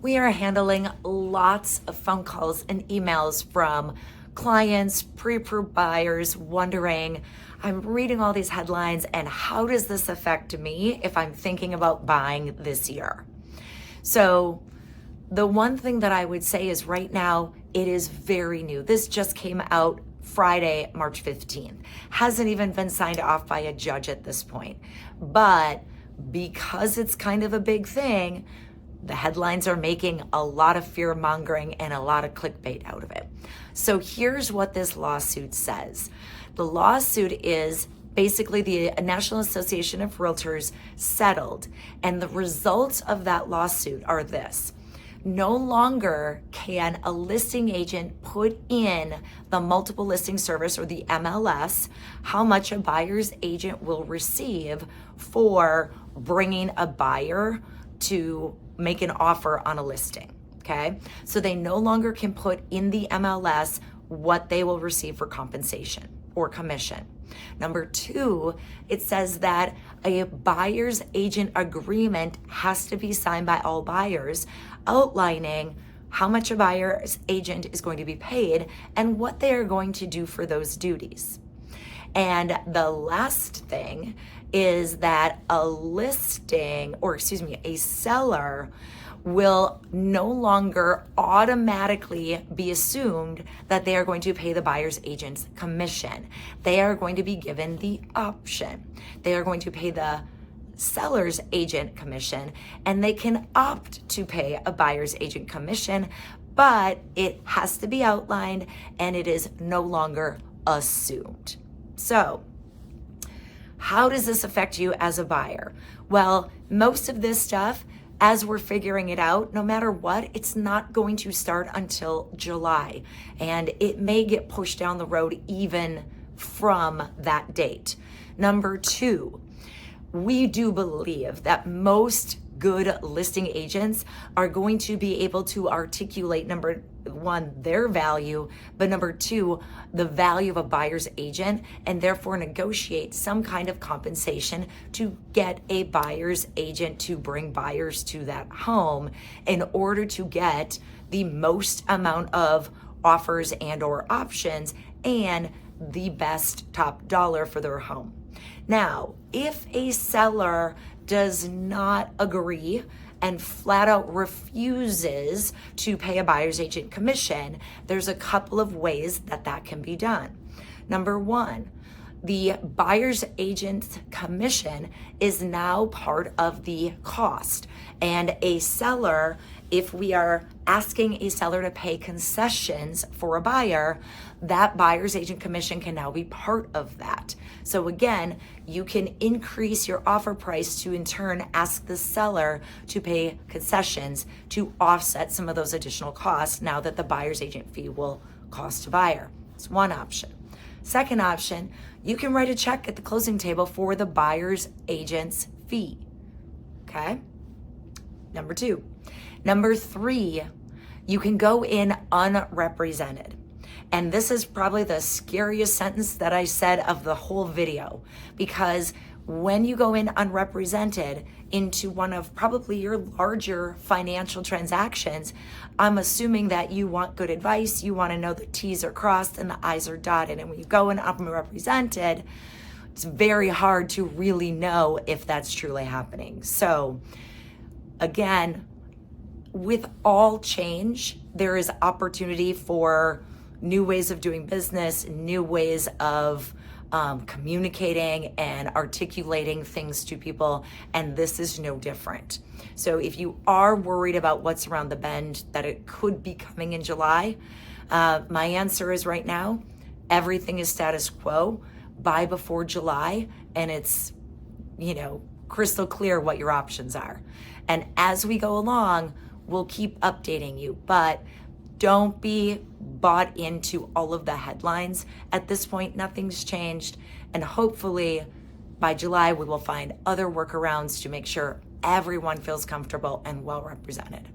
we are handling lots of phone calls and emails from clients, pre-approved buyers wondering, I'm reading all these headlines and how does this affect me if I'm thinking about buying this year? So the one thing that I would say is right now, it is very new. This just came out Friday, March 15th. Hasn't even been signed off by a judge at this point. But because it's kind of a big thing, the headlines are making a lot of fear mongering and a lot of clickbait out of it. So here's what this lawsuit says. The lawsuit is basically the National Association of Realtors settled, and the results of that lawsuit are this. No longer can a listing agent put in the multiple listing service or the MLS how much a buyer's agent will receive for bringing a buyer to make an offer on a listing, okay? So they no longer can put in the MLS what they will receive for compensation or commission. Number two, it says that a buyer's agent agreement has to be signed by all buyers, outlining how much a buyer's agent is going to be paid and what they are going to do for those duties. And the last thing is that a seller will no longer automatically be assumed that they are going to pay the buyer's agent's commission. They are going to be given the option. They are going to pay the seller's agent commission, and they can opt to pay a buyer's agent commission, but it has to be outlined and it is no longer assumed. So, how does this affect you as a buyer? Well, most of this stuff, as we're figuring it out, no matter what, it's not going to start until July, and it may get pushed down the road even from that date. Number two, we do believe that most good listing agents are going to be able to articulate, number one, their value, but number two, the value of a buyer's agent, and therefore negotiate some kind of compensation to get a buyer's agent to bring buyers to that home in order to get the most amount of offers and or options and the best top dollar for their home. Now, if a seller does not agree and flat out refuses to pay a buyer's agent commission, there's a couple of ways that can be done. Number one, the buyer's agent's commission is now part of the cost. And a seller, if we are asking a seller to pay concessions for a buyer, that buyer's agent commission can now be part of that. So again, you can increase your offer price to in turn ask the seller to pay concessions to offset some of those additional costs now that the buyer's agent fee will cost a buyer. It's one option. Second option, you can write a check at the closing table for the buyer's agent's fee, okay? Number two. Number three, you can go in unrepresented. And this is probably the scariest sentence that I said of the whole video, because when you go in unrepresented into one of probably your larger financial transactions, I'm assuming that you want good advice, you want to know the T's are crossed and the I's are dotted. And when you go in unrepresented, it's very hard to really know if that's truly happening. So again, with all change, there is opportunity for new ways of doing business, new ways of communicating and articulating things to people, and this is no different. So if you are worried about what's around the bend, that it could be coming in July, my answer is right now, everything is status quo. Buy before July, and it's, crystal clear what your options are. And as we go along, we'll keep updating you, but don't be bought into all of the headlines. At this point, nothing's changed, and hopefully by July, we will find other workarounds to make sure everyone feels comfortable and well represented.